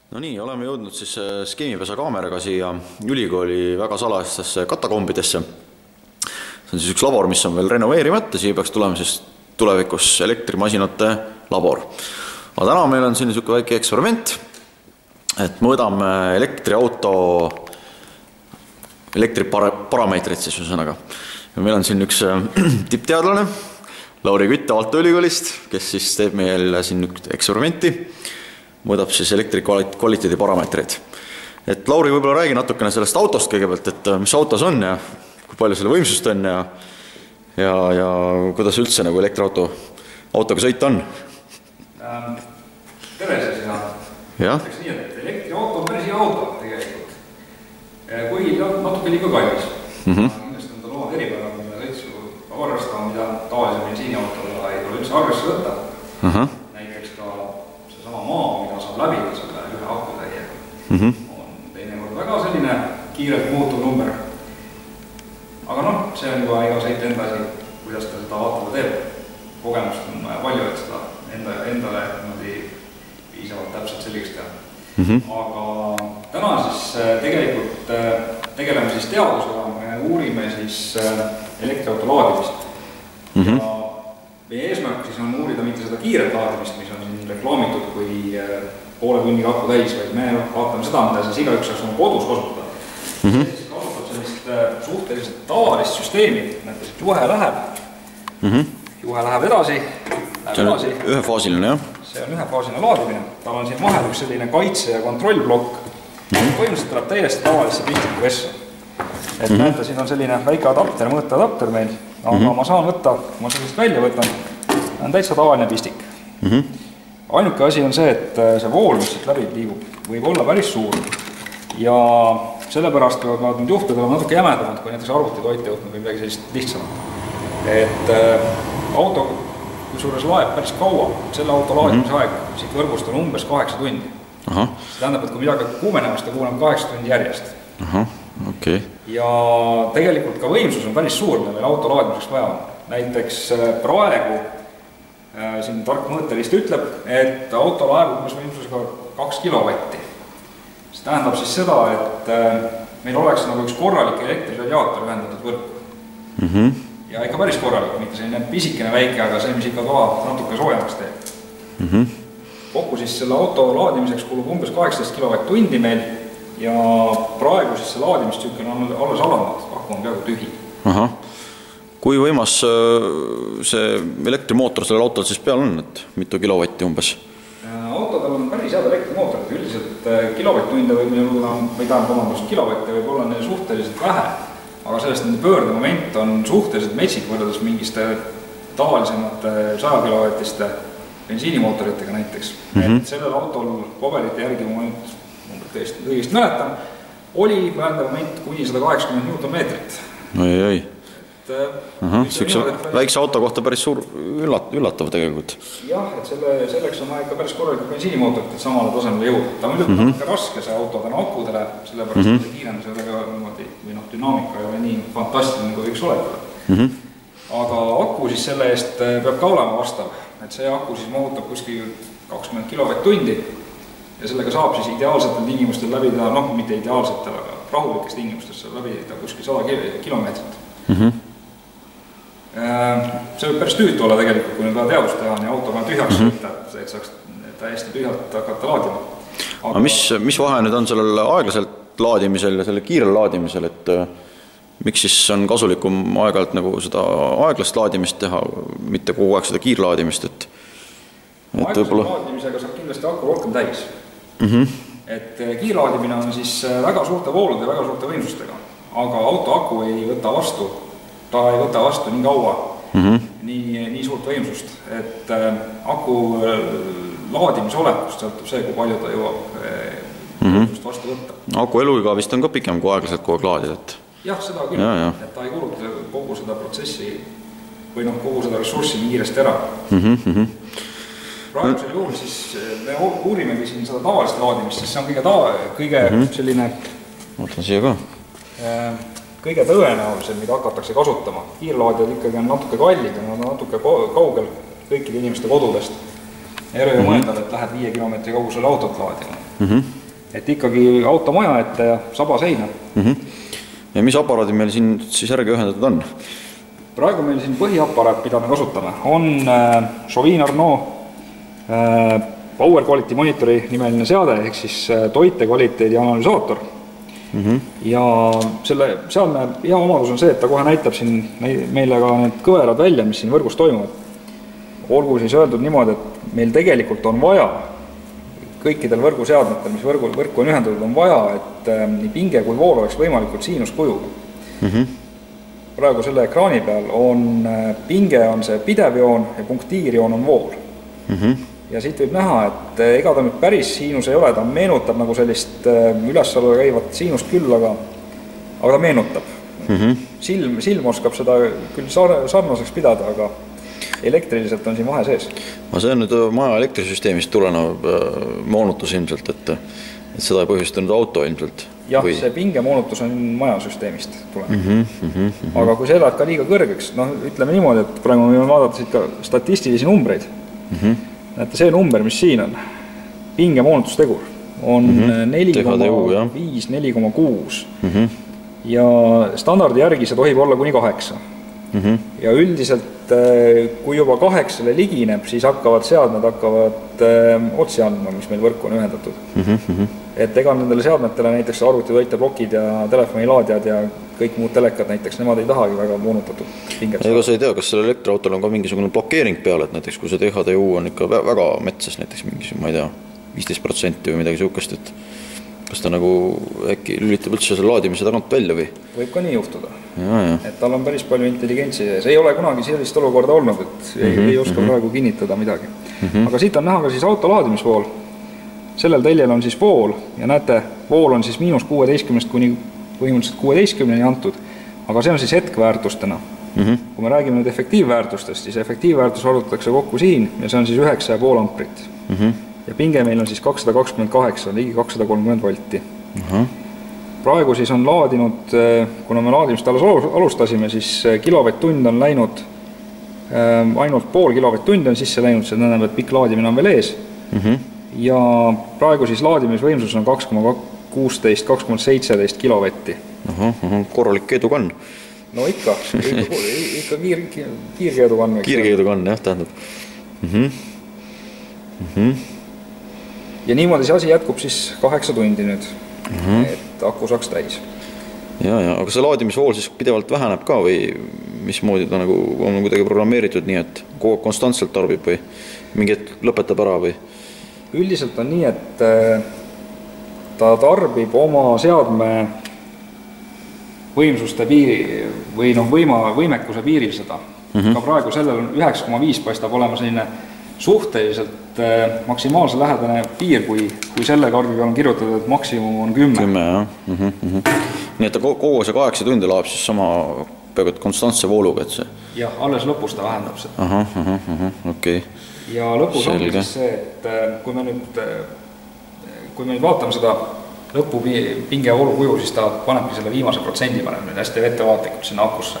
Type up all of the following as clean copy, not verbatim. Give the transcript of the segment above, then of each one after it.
No nii, oleme jõudnud siis skeemipesa kaameraga siia ülikooli väga salajastesse katakombidesse. See on siis üks labor, mis on veel renoveerimata, siia peaks tulema siis tulevikus elektrimasinate labor. Aga täna meil on siin niisugune väike eksperiment, et mõõdame elektriauto elektriparameetrit siis ühesõnaga. Ja meil on siin üks tippteadlane, Lauri Kütt Aalto ülikoolist, kes siis teeb meil siin üks eksperimenti, mõõdab siis elektrikvaliteedi parameetreid. Et Lauri võib-olla räägi natukene sellest autost kõigepealt, et mis autos on ja kui palju selle võimsust on ja kuidas üldse nagu elektriautoga sõita on. Tere sina. Ütleks nii, et elektriauto on päris hea auto tegelikult. Kuigi natuke liiga kallis. Kindlasti on ta loomad eripära, kui me sõitsu arvestama, mida tavalise bensiiniautoga ei tule üldse arvesse võtta. Näiteks ka seesama maa, mida saab läbida selle ühe akutäiega. On teinekord väga selline kiirelt muutuv number. Aga noh, see on juba iga sõit enda asi, kuidas ta seda autoga teeb. Kogemust on palju, et seda endale piisavalt täpselt selgeks teha. Aga täna siis tegelikult tegeleme siis teadusega, me uurime siis elektriauto laadimist. Ja meie eesmärk siis on uurida mitte seda kiiret laadimist, mis on siin reklaamitud kui poole tunniga aku täis, vaid me vaatame seda, mida siis igaüks saaks oma kodus kasutada. Siis kasutab sellist suhteliselt tavalist süsteemi, näiteks juhe läheb edasi. See on ühefaasiline, jah? See on ühefaasiline laadimine. Tal on siin vahel üks selline kaitse- ja kontrollblokk. Põhimõtteliselt tuleb täiesti tavalisse pistiku vessa. Et näete, siin on selline väike adapter, mõõteadapter meil. Aga ma saan võtta, kui ma sellest välja võtan, on täitsa tavaline pistik. Ainuke asi on see, et see vool, mis siit läbi liigub, võib olla päris suur. Ja sellepärast peavad need juhted olema natuke jämedamad, kui näiteks arvutitoit jõudnud või midagi sellist lihtsamat. Et auto kusjuures laeb päris kaua, selle auto laadimise aeg siit võrgust on umbes 8 tundi. See tähendab, et kui midagi kuumenemast, ta kuuleb 8 tundi järjest. Ja tegelikult ka võimsus on päris suur, mida meil auto laadimiseks vaja on. Näiteks praegu siin tark mõõtelist ütleb, et auto laeb umbes võimsusega 2 kilovatti. See tähendab siis seda, et meil oleks nagu üks korralik elektriradiaator ühendatud võrku. Ja ikka päris korralik, mitte selline pisikene väike, aga see, mis ikka toa natuke soojemaks teeb. Kokku siis selle auto laadimiseks kulub umbes 18 kilovatt-tundi meil ja praegu siis see laadimistükk on alles alanud, aku on peaaegu tühi. Kui võimas see elektrimootor sellel autol siis peal on, et mitu kilovatti umbes? Autodel on päris head elektrimootorid, üldiselt kilovatt-tunde võib olla, või kilovatti võib olla neil suhteliselt vähe. Aga sellest nende pöördemoment on suhteliselt metsik võrreldes mingiste tavalisemate 100 kilovatiste bensiinimootoritega näiteks. Et sellel autol paberite järgi, ma nüüd õigesti mäletan, oli pöördemoment kuni 180 Newton-meetrit. Oi. Sükse väikse auto kohta päris suur üllatav tegelikult. Jah, et selleks on ikka päris korralikult bensiinimootorit, et samale tasemele jõuda. Ta on muidugi natuke raske see auto täna akudele, sellepärast et see kiiremus ei ole ka niimoodi, või dünaamika ei ole nii fantastiline, kui võiks oletada. Aga aku siis selle eest peab ka olema vastav, et see aku siis mahutab kuskil 20 kilovatt-tundi ja sellega saab siis ideaalsetel tingimustel läbida, noh, mitte ideaalsetel, aga rahulikes tingimustes saab läbida kuskil 100 kilomeetrit. See võib päris tüütu olla tegelikult, kui nüüd vaja teadust teha, nii auto vaja tühjaks võtta, et saaks täiesti tühjalt hakata laadima. Aga mis vahe nüüd on sellel aeglaselt laadimisel ja selle kiirel laadimisel, et miks siis on kasulikum aeg-ajalt nagu seda aeglast laadimist teha, mitte kogu aeg seda kiirlaadimist? Aeglaselt laadimisega saab kindlasti aku rohkem täis. Et kiirlaadimine on siis väga suurte voolude ja väga suurte võimsustega, aga auto aku ei võta vastu. Ta ei võta vastu nii kaua, nii suurt võimsust, et aku laadimisolekust sõltub see, kui palju ta jõuab võimsust vastu võtta. Aku eluiga vist on ka pikem kui aeglaselt kogu aeg laadida? Jah, seda küll, et ta ei kuluta kogu seda protsessi või kogu seda ressurssi nii kiiresti ära. Praegusel juhul siis me uurimegi siin seda tavalist laadimist, sest see on kõige selline... Mõtlen siia ka. Kõige tõenäolisem, mida hakatakse kasutama. Kiirlaadijad ikkagi on natuke kallid ja nad on natuke kaugel kõikide inimeste kodudest. Ei ole ju mõeldav, et lähed 5 kilomeetri kaugusele autot laadima. et ikkagi automaja ette ja saba seina. Ja mis aparaadid meil siin siis järgi ühendatud on? Praegu meil siin põhiaparaat, mida me kasutame, on Chauvin Arnaud Power Quality Monitori nimeline seade, ehk siis toite kvaliteedi analüsaator. Ja selle seadme hea omadus on see, et ta kohe näitab siin meile ka need kõverad välja, mis siin võrgus toimuvad. Olgu siis öeldud niimoodi, et meil tegelikult on vaja kõikidel võrguseadmetel, mis võrku on ühendatud, on vaja, et nii pinge kui vool oleks võimalikult siinuskujuga. Praegu selle ekraani peal on pinge on see pidev joon ja punktiirjoon on vool. Ja siit võib näha, et ega ta nüüd päris siinus ei ole, ta meenutab nagu sellist üles-alla käivat siinust küll, aga ta meenutab. Silm oskab seda küll sarnaseks pidada, aga elektriliselt on siin vahe sees. See on nüüd maja elektrisüsteemist tulenev moonutus ilmselt, et seda ei põhjustanud auto ilmselt. Jah, see pinge moonutus on majasüsteemist tulenev. Aga kui see elad ka liiga kõrgeks, ütleme niimoodi, et praegu me võime vaadata siit ka statistilisi numbreid. Näete, see number, mis siin on, pinge moonutustegur, on 4,5, 4,6 ja standardi järgi see tohib olla kuni 8. Ja üldiselt, kui juba 8-le ligineb, siis seadmed hakkavad otsi andma, mis meil võrku on ühendatud. Et ega nendele seadmetele näiteks arvutitoiteplokid ja telefonilaadjad ja kõik muud telekad näiteks, nemad ei tahagi väga moonutatud pinget. Ega sa ei tea, kas selle elektriautol on ka mingisugune blokeering peal, et näiteks kui see THDU on ikka väga metsas, näiteks mingisugune, ma ei tea, 15% või midagi sihukest, et kas ta nagu äkki lülitab üldse selle laadimise tagant välja või? Võib ka nii juhtuda. Et tal on päris palju intelligentsi ja see ei ole kunagi sellist olukorda olnud, et ei oska praegu kinnitada midagi. Aga siit on näha ka siis auto laadimisvool. Sellel teljel on siis vool ja näete, vool on siis -16 kuni põhimõtteliselt 16-ni antud, aga see on siis hetkväärtustena. Kui me räägime nüüd efektiivväärtustest, siis efektiivväärtus arvutatakse kokku siin ja see on siis 9,5 amprit. Ja pinge meil on siis 228, ligi 230 volti. Praegu siis on laadinud, kuna me laadimist alustasime, siis kilovatt-tund on läinud, ainult pool kilovatt-tundi on sisse läinud, see tähendab, et pikk laadimine on veel ees. Ja praegu siis laadimisvõimsus on 2,16, 2,17 kilovatti. Korralik edukann. No ikka kiirkeedukann. Kiirkeedukann, jah, tähendab. Ja niimoodi see asi jätkub siis 8 tundi nüüd, et aku saaks täis. Aga see laadimisvool siis pidevalt väheneb ka või mismoodi ta nagu on kuidagi programmeeritud nii, et konstantselt tarbib või mingi hetk lõpetab ära või? Üldiselt on nii, et ta tarbib oma seadme võimsuste piiri või võimekuse piiril seda. Ka praegu sellel on 9,5 paistab olema selline suhteliselt maksimaalse lähedane piir, kui selle kaardiga on kirjutatud, et maksimum on 10. 10, jah. Nii, et ta kogu see 8 tundi laab siis sama peaaegu konstantse vooluga, et see? Jah, alles lõpus ta vähendab seda. Okei. Ja lõpus on siis see, et kui me nüüd vaatame seda lõpupinge voolukuju, siis ta panebki selle viimase protsendi paneb nüüd hästi ettevaatlikult sinna akusse.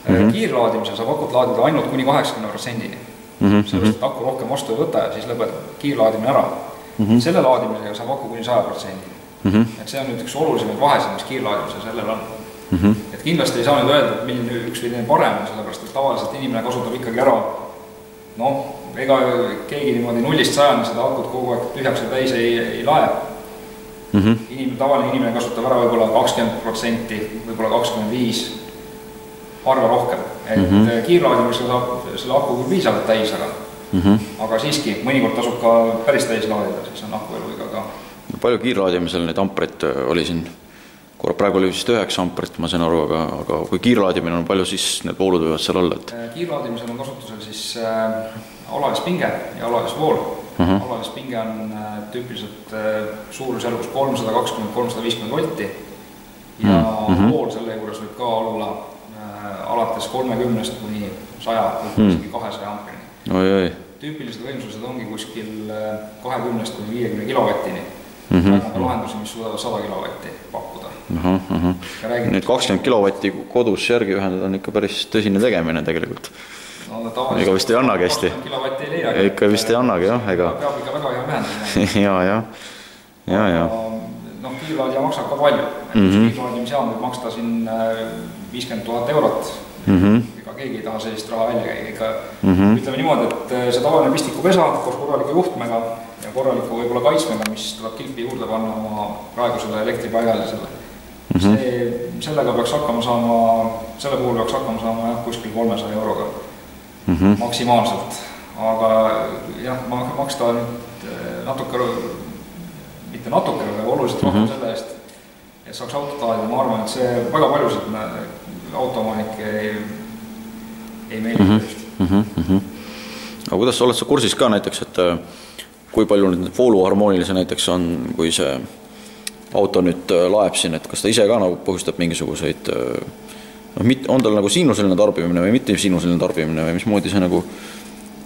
Kiirlaadimisel saab akut laadida ainult kuni 80%-ni. Sellest, et aku rohkem vastu ei võta ja siis lõpetab kiirlaadimine ära. Selle laadimisega saab aku kuni 100%. Et see on nüüd üks olulisemaid vahesid, mis kiirlaadimisel sellel on. Et kindlasti ei saa nüüd öelda, et milline üks või teine parem, sellepärast, et tavaliselt inimene kasutab ikkagi ära, ega keegi niimoodi 0-100 seda akut kogu aeg tühjaks ja täis ei lae. Tavaline inimene kasutab ära võib-olla 20%, võib-olla 25%, harva rohkem. Et kiirlaadimisega saab selle aku küll piisavalt täis, aga siiski mõnikord tasub ka päris täis laadida, siis on aku elu iga ka. Palju kiirlaadimisel neid amprit oli siin? Praegu oli vist 9 amprit, ma sain aru, aga kui kiirlaadimine on, palju siis need voolud võivad seal olla? Kiirlaadimisel on kasutusel siis alalispinge ja alalisvool. Alalispinge on tüüpiliselt suurusjärgus 320-350 volti ja vool selle juures võib ka olla alates 30 kuni 100 või 200 amprini. Tüüpilised võimsused ongi kuskil 20 kuni 50 kilovattini. Praegu on lahendusi, mis suudavad 100 kilovatti pakkuda. Nüüd 20 kilovatti kodus järgi ühendada on ikka päris tõsine tegemine tegelikult. Ega vist ei annagi hästi. 20 kilovatti ei leiagi. Ikka vist ei annagi, jah. Peab ikka väga hea ühendada. Noh, kiirlaadija maksab ka palju. Kiirlaadimisjaam võib maksta siin 50 000 eurot. Ega keegi ei taha sellist raha välja käia. Ütleme niimoodi, et see tavaline pistikupesa koos korraliku juhtmega ja korraliku võib-olla kaitsmega, mis tuleb kilpi juurde panna oma praegusele elektripaigalisele. Sellega peaks hakkama saama, selle puhul peaks hakkama saama kuskil 300 euroga maksimaalselt. Aga jah, maksta natuke, mitte natuke, aga oluliselt rohkem selle eest, et saaks autot laadida. Ma arvan, et see väga paljusid autoomanikke ei meelitust. Aga kuidas oled sa kursis ka näiteks, et kui palju nüüd vooluharmoonilise näiteks on, kui see auto nüüd laeb siin, et kas ta ise ka nagu põhjustab mingisuguseid, on tal nagu siinuseline tarbimine või mitte siinuseline tarbimine või mismoodi see nagu,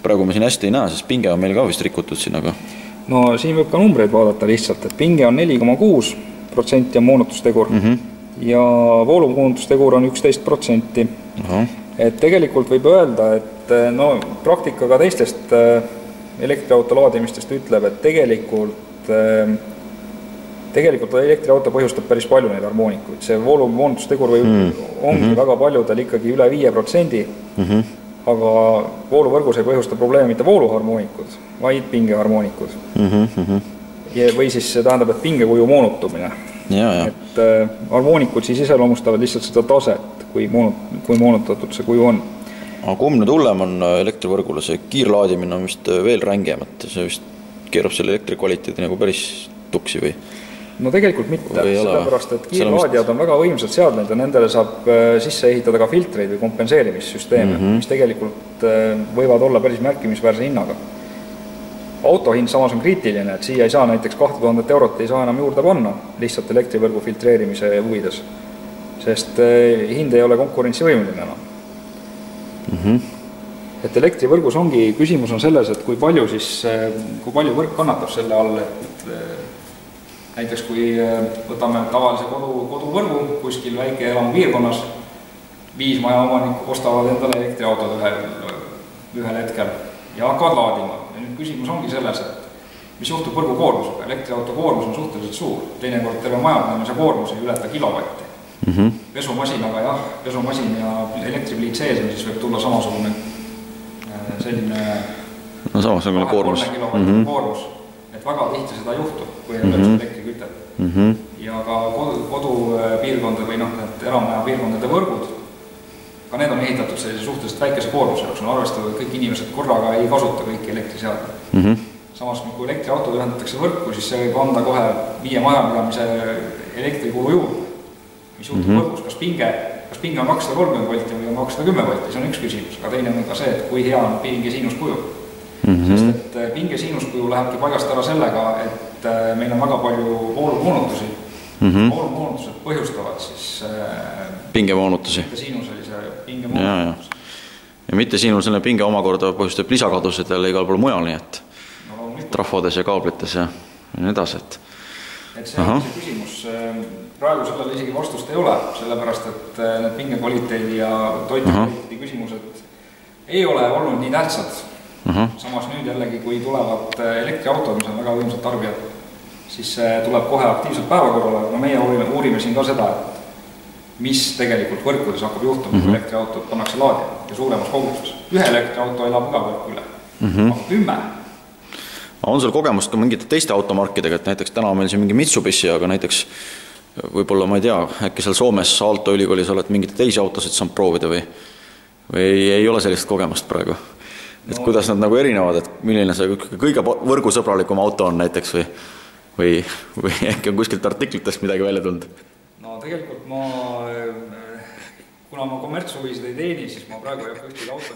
praegu me siin hästi ei näe, sest pinge on meil ka vist rikutud siin, aga... No siin võib ka numbreid vaadata lihtsalt, et pinge on 4,6% on moonutustegur ja voolumoonutustegur on 11%. Et tegelikult võib öelda, et praktika ka teistest elektriauto laadimistest ütleb, et tegelikult elektriauto põhjustab päris palju neid harmoonikuid. See voolumoonutustegur ongi väga paljudel ikkagi üle 5%, aga vooluvõrgus ei põhjusta probleemi mitte vooluharmoonikud, vaid pingeharmoonikud. Või siis see tähendab, et pingekuju moonutumine. Et harmoonikud siis iseloomustavad lihtsalt seda taset, kui moonutatud see kuju on. Aga kumb nüüd hullem on elektrivõrgule, see kiirlaadimine on vist veel rängem, et see vist keerab selle elektrikvaliteedi nagu päris tuksi või? No tegelikult mitte, sellepärast, et kiirlaadijad on väga võimsad seadmed ja nendele saab sisse ehitada ka filtreid või kompenseerimissüsteeme, mis tegelikult võivad olla päris märkimisväärse hinnaga. Autohind samas on kriitiline, et siia ei saa näiteks 2000 eurot ei saa enam juurde panna lihtsalt elektrivõrgu filtreerimise huvides, sest hind ei ole konkurentsivõimeline enam. Et elektrivõrgus ongi, küsimus on selles, et kui palju võrk kannatab selle all, et näiteks kui võtame tavalise koduvõrgu kuskil väike elamu piirkonnas, 5 maja omanikku ostavad endale elektriautod ühel hetkel ja hakkavad laadima. Ja nüüd küsimus ongi selles, et mis juhtub võrgu koormusega. Elektriauto koormus on suhteliselt suur. Teinekord terve majapidamise koormus ei ületa kilovatti. Pesumasinaga jah, pesumasin ja elektripliit sees on, siis võib tulla samasugune selline samasugune koormus. Koormus. Et väga tihti seda juhtub, kui ei ole elektrikütet. Ja ka kodupiirkonda või eramaja piirkondade võrgud, ka need on ehitatud sellise suhteliselt väikese koormuse jaoks, on arvestatud, et kõik inimesed korraga ei kasuta kõiki elektriseadmeid. Samas, kui elektriautod ühendatakse võrku, siis see võib anda kohe 5 majapidamise elektrikulu juurde, mis juhtub võrgus, kas pinge on 230 volti või on 210 volti, see on üks küsimus, aga teine on ka see, et kui hea on pinge siinuskuju. Sest et pinge siinuskuju lähebki paigast ära sellega, et meil on väga palju voolumoonutusi. Voolumoonutused põhjustavad siis pingemoonutusi. Siinuselise pingemoonutusi. Ja mitte siinuseline pinge omakorda põhjustab lisakadused jälle igal pool mujal, nii et trafodes ja kaablites ja nii edasi. Et see on see küsimus. Praegu sellele isegi vastust ei ole, sellepärast, et need pingekvaliteedi ja toitukvaliteedi küsimused ei ole olnud nii tähtsad. Samas nüüd jällegi, kui tulevad elektriautod, mis on väga võimsad tarbijad, siis tuleb kohe aktiivselt päevakorrale. No meie uurime siin ka seda, et mis tegelikult võrkudes hakkab juhtuma, kui elektriautod pannakse laadima ja suuremas koguses. Ühe elektriauto elab iga võrku üle, aga 10. On sul kogemust ka mingite teiste automarkidega, et näiteks täna on meil siin mingi Mitsubishi, aga näiteks võib-olla, ma ei tea, äkki seal Soomes Aalto ülikoolis oled mingite teisi autosid saanud proovida või ei ole sellist kogemust praegu? Et kuidas nad nagu erinevad, et milline see kõige võrgusõbralikum auto on näiteks või äkki on kuskilt artiklitest midagi välja tulnud? No tegelikult kuna ma kommertshuvisid ei teeni, siis ma praegu ei hakka ühtegi auto.